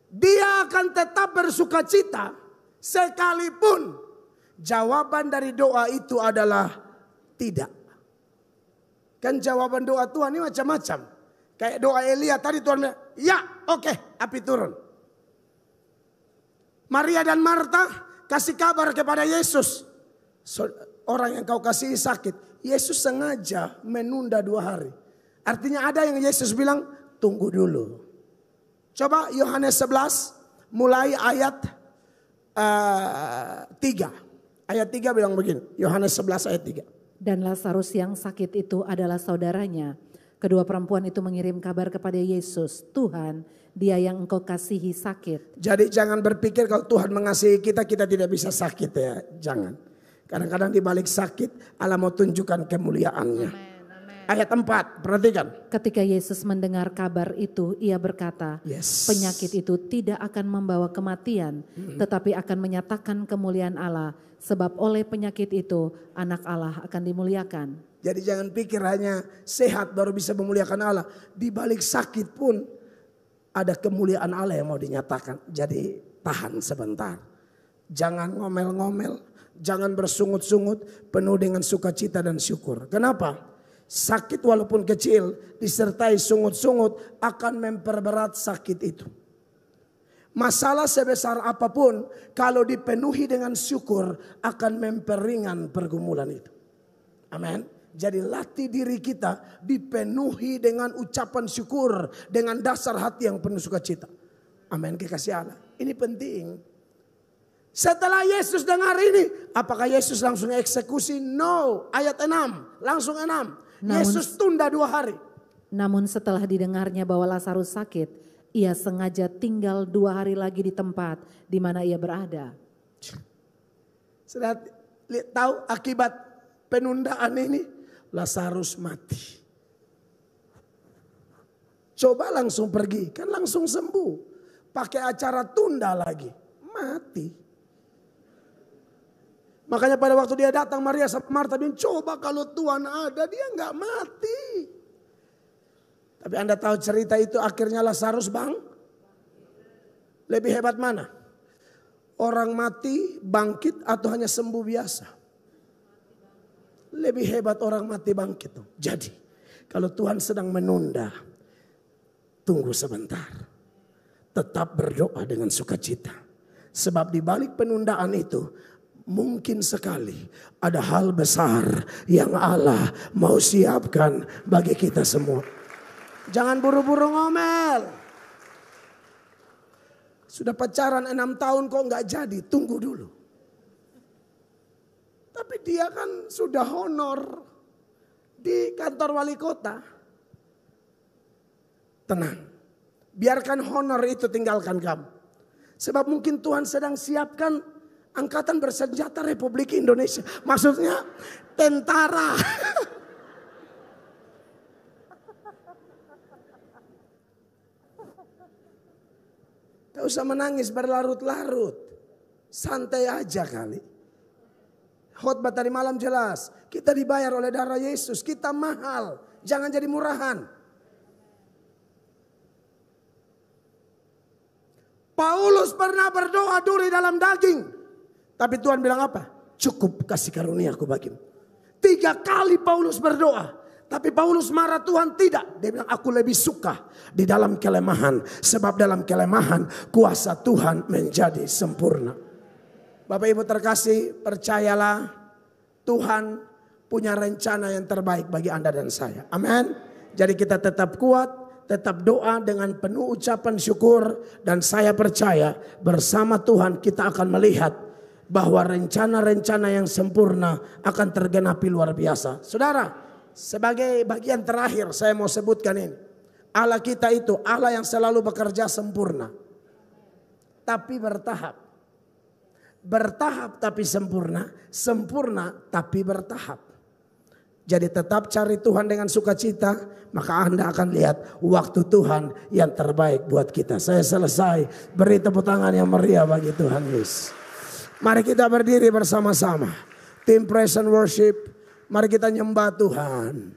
dia akan tetap bersukacita sekalipun jawaban dari doa itu adalah tidak. Kan jawaban doa Tuhan ini macam-macam. Kayak doa Elia tadi Tuhan bilang, ya oke, api turun. Maria dan Marta kasih kabar kepada Yesus, orang yang kau kasihi sakit. Yesus sengaja menunda 2 hari. Artinya ada yang Yesus bilang, tunggu dulu. Coba Yohanes 11 mulai ayat 3. Ayat 3 bilang begini. Yohanes 11 ayat 3. Dan Lazarus yang sakit itu adalah saudaranya. Kedua perempuan itu mengirim kabar kepada Yesus. Tuhan, dia yang engkau kasihi sakit. Jadi jangan berpikir kalau Tuhan mengasihi kita, kita tidak bisa sakit ya. Jangan. Kadang-kadang di balik sakit Allah mau tunjukkan kemuliaannya. Ayat 4, perhatikan. Ketika Yesus mendengar kabar itu, ia berkata, penyakit itu tidak akan membawa kematian, tetapi akan menyatakan kemuliaan Allah. Sebab oleh penyakit itu anak Allah akan dimuliakan. Jadi jangan pikir hanya sehat baru bisa memuliakan Allah. Di balik sakit pun ada kemuliaan Allah yang mau dinyatakan. Jadi tahan sebentar. Jangan ngomel-ngomel. Jangan bersungut-sungut, penuh dengan sukacita dan syukur. Kenapa? Sakit walaupun kecil disertai sungut-sungut akan memperberat sakit itu. Masalah sebesar apapun kalau dipenuhi dengan syukur akan memperingan pergumulan itu. Amin. Jadi latih diri kita dipenuhi dengan ucapan syukur dengan dasar hati yang penuh sukacita. Amin, kekasih Allah. Ini penting. Setelah Yesus dengar ini, apakah Yesus langsung eksekusi? No, ayat 6, langsung 6. Yesus tunda 2 hari. Namun setelah didengarnya bahwa Lazarus sakit, ia sengaja tinggal 2 hari lagi di tempat di mana ia berada. Sudah tahu akibat penundaan ini? Lazarus mati. Coba langsung pergi, kan langsung sembuh. Pakai acara tunda lagi, mati. Makanya pada waktu dia datang Maria sama Marta bilang, coba kalau Tuhan ada dia nggak mati. Tapi Anda tahu cerita itu akhirnya Lazarus bang. Lebih hebat mana? Orang mati bangkit atau hanya sembuh biasa? Lebih hebat orang mati bangkit. Jadi kalau Tuhan sedang menunda, tunggu sebentar. Tetap berdoa dengan sukacita. Sebab di balik penundaan itu, mungkin sekali ada hal besar yang Allah mau siapkan bagi kita semua. Jangan buru-buru ngomel. Sudah pacaran 6 tahun kok nggak jadi, tunggu dulu. Tapi dia kan sudah honor di kantor wali kota. Tenang, biarkan honor itu tinggalkan kamu. Sebab mungkin Tuhan sedang siapkan Angkatan Bersenjata Republik Indonesia. Maksudnya tentara. Gak usah menangis berlarut-larut. Santai aja kali. Khotbah tadi malam jelas. Kita dibayar oleh darah Yesus. Kita mahal. Jangan jadi murahan. Paulus pernah berdoa duri dalam daging. Tapi Tuhan bilang apa? cukup kasih karuniaku bagimu. 3 kali Paulus berdoa. Tapi Paulus marah Tuhan, tidak. Dia bilang, aku lebih suka di dalam kelemahan. Sebab dalam kelemahan kuasa Tuhan menjadi sempurna. Bapak Ibu terkasih, percayalah Tuhan punya rencana yang terbaik bagi Anda dan saya. Amin. Jadi kita tetap kuat, tetap doa dengan penuh ucapan syukur. Dan saya percaya bersama Tuhan kita akan melihat bahwa rencana-rencana yang sempurna akan tergenapi luar biasa. Saudara, sebagai bagian terakhir saya mau sebutkan ini. Allah kita itu Allah yang selalu bekerja sempurna. Tapi bertahap. Bertahap tapi sempurna. Sempurna tapi bertahap. Jadi tetap cari Tuhan dengan sukacita. Maka Anda akan lihat waktu Tuhan yang terbaik buat kita. Saya selesai. Beri tepuk tangan yang meriah bagi Tuhan Yesus. Mari kita berdiri bersama-sama. Tim Praise and Worship. Mari kita nyembah Tuhan.